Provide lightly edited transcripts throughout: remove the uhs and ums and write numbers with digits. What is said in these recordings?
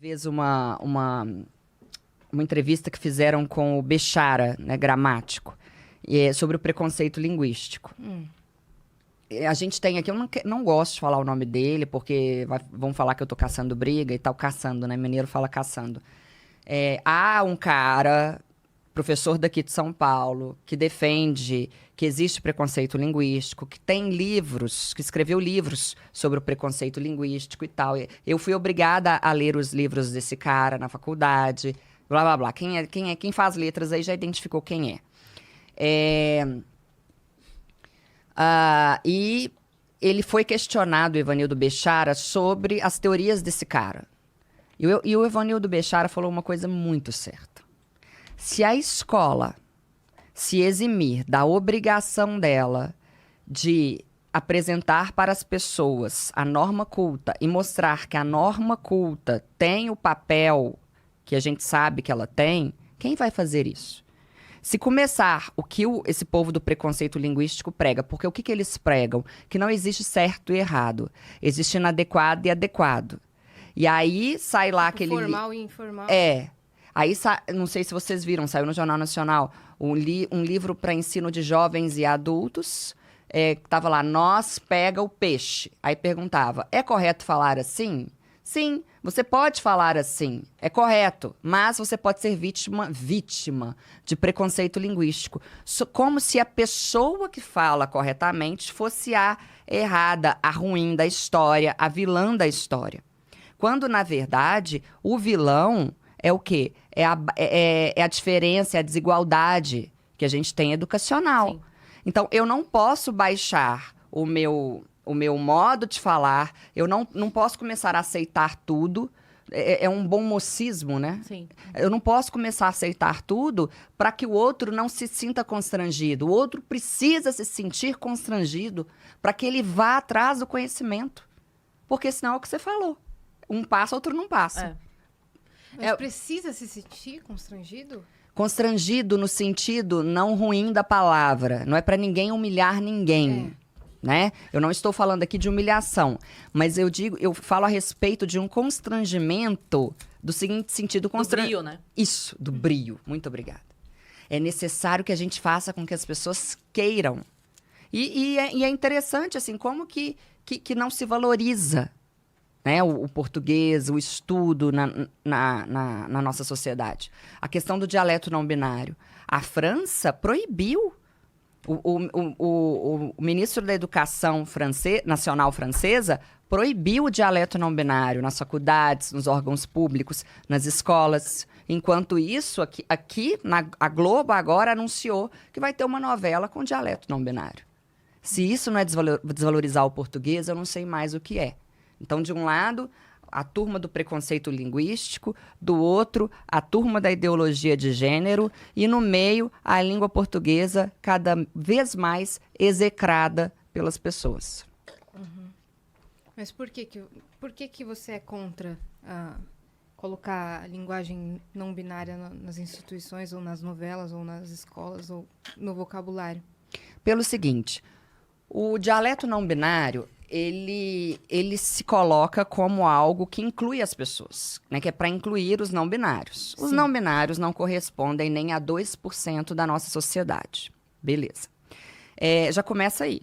Vez uma entrevista que fizeram com o Bechara, né, gramático, sobre o preconceito linguístico. A gente tem aqui, eu não gosto de falar o nome dele, porque vão falar que eu tô caçando briga e tal, caçando, né? Mineiro fala caçando. Há um cara, professor daqui de São Paulo, que defende que existe preconceito linguístico, que tem livros, que escreveu livros sobre o preconceito linguístico e tal. Eu fui obrigada a ler os livros desse cara na faculdade, blá, blá, blá. Quem faz letras aí já identificou quem é. E ele foi questionado, o Evanildo Bechara, sobre as teorias desse cara. E o Evanildo Bechara falou uma coisa muito certa. Se a escola se eximir da obrigação dela de apresentar para as pessoas a norma culta e mostrar que a norma culta tem o papel que a gente sabe que ela tem, quem vai fazer isso? Se começar o que esse povo do preconceito linguístico prega, porque o que eles pregam? Que não existe certo e errado, existe inadequado e adequado. E aí sai lá aquele... Formal e informal. Aí, não sei se vocês viram, saiu no Jornal Nacional, um livro para ensino de jovens e adultos, que estava lá, nós pega o peixe. Aí perguntava, é correto falar assim? Sim, você pode falar assim, é correto, mas você pode ser vítima de preconceito linguístico. Como se a pessoa que fala corretamente fosse a errada, a ruim da história, a vilã da história. Quando, na verdade, o vilão é o quê? É a diferença, é a desigualdade que a gente tem educacional. Sim. Então, eu não posso baixar o meu modo de falar, eu não posso começar a aceitar tudo. É um bom mocismo, né? Sim. Eu não posso começar a aceitar tudo para que o outro não se sinta constrangido. O outro precisa se sentir constrangido para que ele vá atrás do conhecimento. Porque senão é o que você falou. Um passa, outro não passa. Mas precisa se sentir constrangido? Constrangido no sentido não ruim da palavra. Não é para ninguém humilhar ninguém. Né? Eu não estou falando aqui de humilhação, mas eu falo a respeito de um constrangimento do seguinte sentido... Do brio, né? Isso, do brio. Muito obrigada. É necessário que a gente faça com que as pessoas queiram. E é interessante, assim, como que não se valoriza, né, o português, o estudo na nossa sociedade. A questão do dialeto não binário. A França proibiu. O ministro da Educação Nacional francesa proibiu o dialeto não binário nas faculdades, nos órgãos públicos, nas escolas. Enquanto isso, a Globo agora anunciou que vai ter uma novela com dialeto não binário. Se isso não é desvalorizar o português, eu não sei mais o que é. Então, de um lado, a turma do preconceito linguístico, do outro, a turma da ideologia de gênero, e no meio, a língua portuguesa cada vez mais execrada pelas pessoas. Uhum. Mas por que você é contra colocar a linguagem não binária nas instituições, ou nas novelas, ou nas escolas, ou no vocabulário? Pelo seguinte, o dialeto não binário... Ele se coloca como algo que inclui as pessoas, né? Que é para incluir os não binários. Sim. Os não binários não correspondem nem a 2% da nossa sociedade. Beleza. Já começa aí.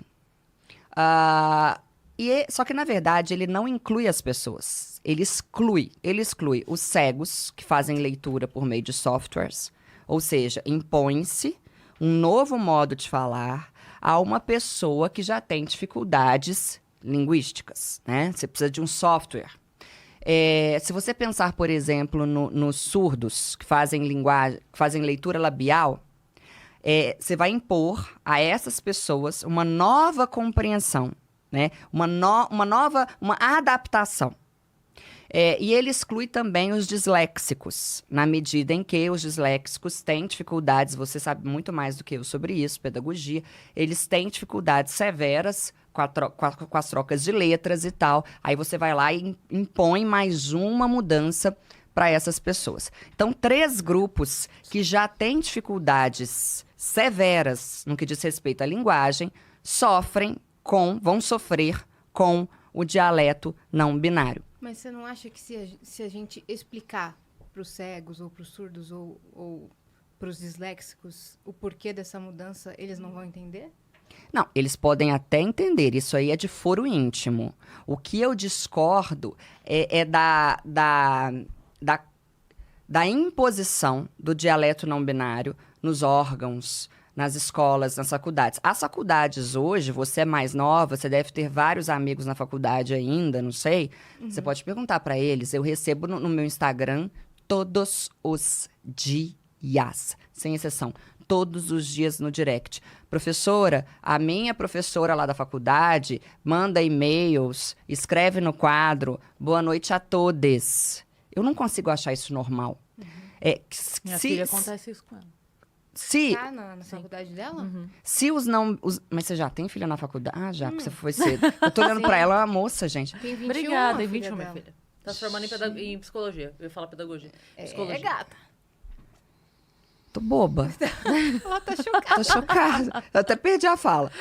Só que, na verdade, ele não inclui as pessoas. Ele exclui os cegos, que fazem leitura por meio de softwares. Ou seja, impõe-se um novo modo de falar a uma pessoa que já tem dificuldades linguísticas, né? Você precisa de um software. Se você pensar, por exemplo, nos surdos que fazem leitura labial, você vai impor a essas pessoas uma nova compreensão, né? Uma adaptação. E ele exclui também os disléxicos, na medida em que os disléxicos têm dificuldades, você sabe muito mais do que eu sobre isso, pedagogia, eles têm dificuldades severas com as trocas de letras e tal. Aí você vai lá e impõe mais uma mudança para essas pessoas. Então, 3 grupos que já têm dificuldades severas no que diz respeito à linguagem vão sofrer com o dialeto não binário. Mas você não acha que se a gente explicar para os cegos ou para os surdos ou para os disléxicos o porquê dessa mudança, eles não vão entender? Não, eles podem até entender, isso aí é de foro íntimo. O que eu discordo é da imposição do dialeto não binário nos órgãos, nas escolas, nas faculdades. As faculdades hoje, você é mais nova, você deve ter vários amigos na faculdade ainda, não sei. Você pode perguntar para eles. Eu recebo no meu Instagram todos os dias, sem exceção. Todos os dias no direct. Professora, a minha professora lá da faculdade manda e-mails, escreve no quadro, boa noite a todos. Eu não consigo achar isso normal. Minha filha acontece isso com ela. Tá na faculdade dela? Se os não... Mas você já tem filha na faculdade? Ah, já, porque você foi cedo. Eu tô olhando pra ela, é uma moça, gente. Tem 21, Obrigada, a tem filha 21, minha dela. filha. Tá se formando em psicologia. Eu ia falar pedagogia. É Psicologia. gata. Tô boba. Ela tá chocada. Tô chocada. Eu até perdi a fala.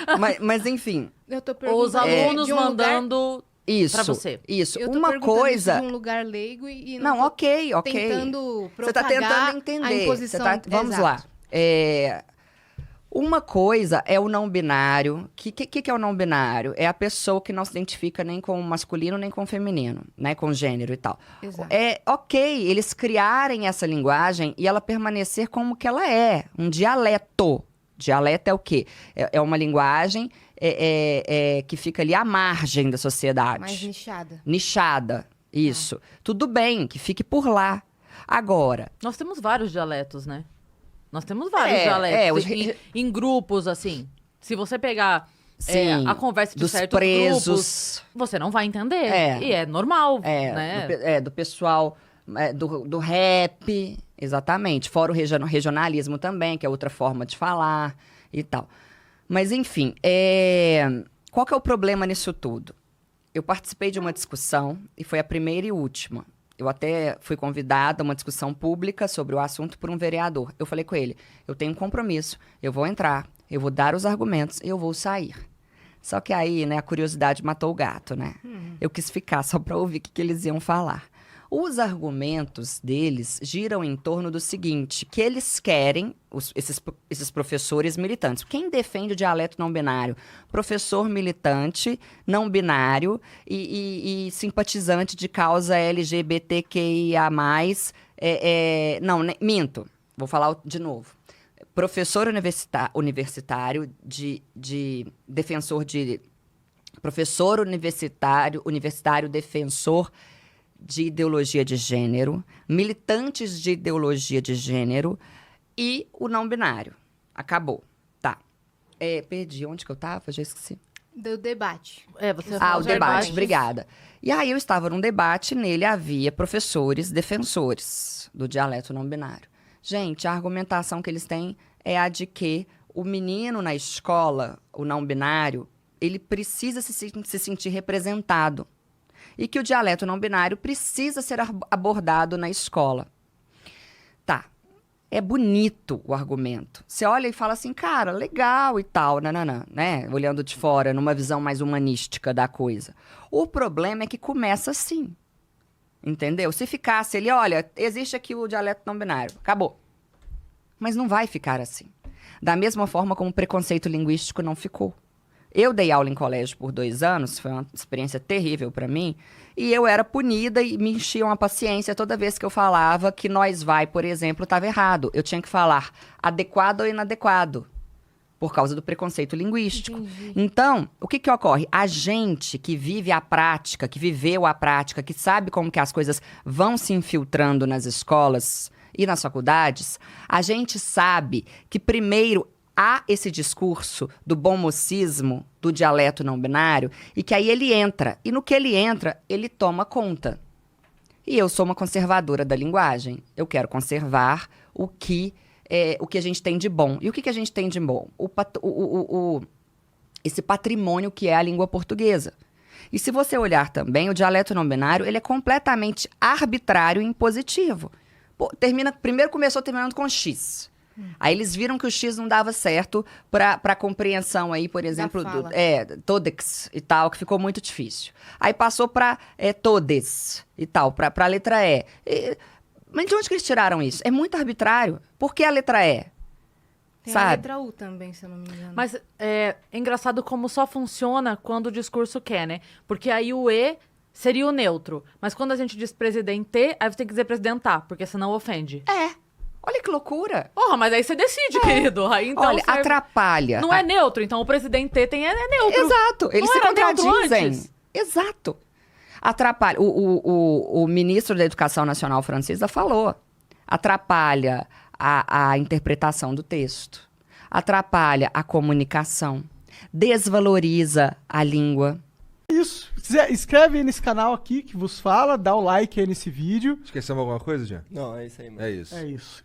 Mas enfim, Eu tô Ou perguntando os alunos de um lugar- mandando isso. pra você. Isso. Eu tô Uma perguntando coisa... isso de um lugar leigo e Não, tô ok. tentando Você tá propagar tentando a entender. imposição. Vamos Exato. lá. Uma coisa é o não binário. O que é o não binário? É a pessoa que não se identifica nem com o masculino nem com o feminino, né? Com gênero e tal. Exato. É ok eles criarem essa linguagem e ela permanecer como que ela é. Um dialeto. Dialeto é o quê? É uma linguagem que fica ali à margem da sociedade. Mais nichada. Nichada. Isso. Tudo bem, que fique por lá. Agora, Nós temos vários dialetos, né? Nós temos vários dialetos os em grupos, assim. Se você pegar sim, a conversa de dos certos presos, grupos, você não vai entender. É. E é normal, né? do pessoal do rap, exatamente. Fora o regionalismo também, que é outra forma de falar e tal. Mas, enfim, qual que é o problema nisso tudo? Eu participei de uma discussão, e foi a primeira e última. Eu até fui convidada a uma discussão pública sobre o assunto por um vereador. Eu falei com ele, eu tenho um compromisso, eu vou entrar, eu vou dar os argumentos e eu vou sair. Só que aí, né, a curiosidade matou o gato, né? Eu quis ficar só para ouvir o que eles iam falar. Os argumentos deles giram em torno do seguinte, que eles querem, esses professores militantes. Quem defende o dialeto não binário? Professor militante, não binário e simpatizante de causa LGBTQIA+. Não, minto. Vou falar de novo. Professor universitário defensor de... Professor universitário defensor de ideologia de gênero, militantes de ideologia de gênero e o não binário. Acabou. Tá. Perdi. Onde que eu tava? Já esqueci. Do debate. Você O debate. Obrigada. E aí eu estava num debate, nele havia professores defensores do dialeto não binário. Gente, a argumentação que eles têm é a de que o menino na escola, o não binário, ele precisa se sentir representado. E que o dialeto não binário precisa ser abordado na escola. Tá. É bonito o argumento. Você olha e fala assim, cara, legal e tal, nananã, né? Olhando de fora, numa visão mais humanística da coisa. O problema é que começa assim. Entendeu? Se ficasse ali, olha, existe aqui o dialeto não binário. Acabou. Mas não vai ficar assim. Da mesma forma como o preconceito linguístico não ficou. Eu dei aula em colégio por 2 anos, foi uma experiência terrível para mim, e eu era punida e me enchiam a paciência toda vez que eu falava que nós vai, por exemplo, estava errado. Eu tinha que falar adequado ou inadequado, por causa do preconceito linguístico. Entendi. Então, o que ocorre? A gente que vive a prática, que viveu a prática, que sabe como que as coisas vão se infiltrando nas escolas e nas faculdades, a gente sabe que primeiro há esse discurso do bom mocismo, do dialeto não binário, e que aí ele entra. E no que ele entra, ele toma conta. E eu sou uma conservadora da linguagem. Eu quero conservar o que a gente tem de bom. E o que a gente tem de bom? Esse patrimônio que é a língua portuguesa. E se você olhar também, o dialeto não binário, ele é completamente arbitrário e impositivo. Primeiro começou terminando com X. Aí eles viram que o X não dava certo para compreensão aí, por exemplo, fala. todex e tal, que ficou muito difícil. Aí passou para todes e tal, para a letra E. Mas de onde que eles tiraram isso? É muito arbitrário. Por que a letra E? Tem a Sabe? letra U também, se eu não me engano. Mas é engraçado como só funciona quando o discurso quer, né? Porque aí o E seria o neutro. Mas quando a gente diz presidente, aí você tem que dizer presidentar, porque senão ofende. Olha que loucura. Porra, mas aí você decide, querido. Aí, então, Olha, serve- atrapalha. Não é neutro, então o presidente tem é neutro. Exato, eles Não se era neutro contradizem. antes? Exato. Atrapalha. O ministro da Educação Nacional francesa falou. Atrapalha a interpretação do texto. Atrapalha a comunicação. Desvaloriza a língua. Isso. Escreve aí nesse canal aqui que vos fala, dá o like aí nesse vídeo. Esquecemos alguma coisa, Jean? Não, é isso aí, mano. É isso. É isso.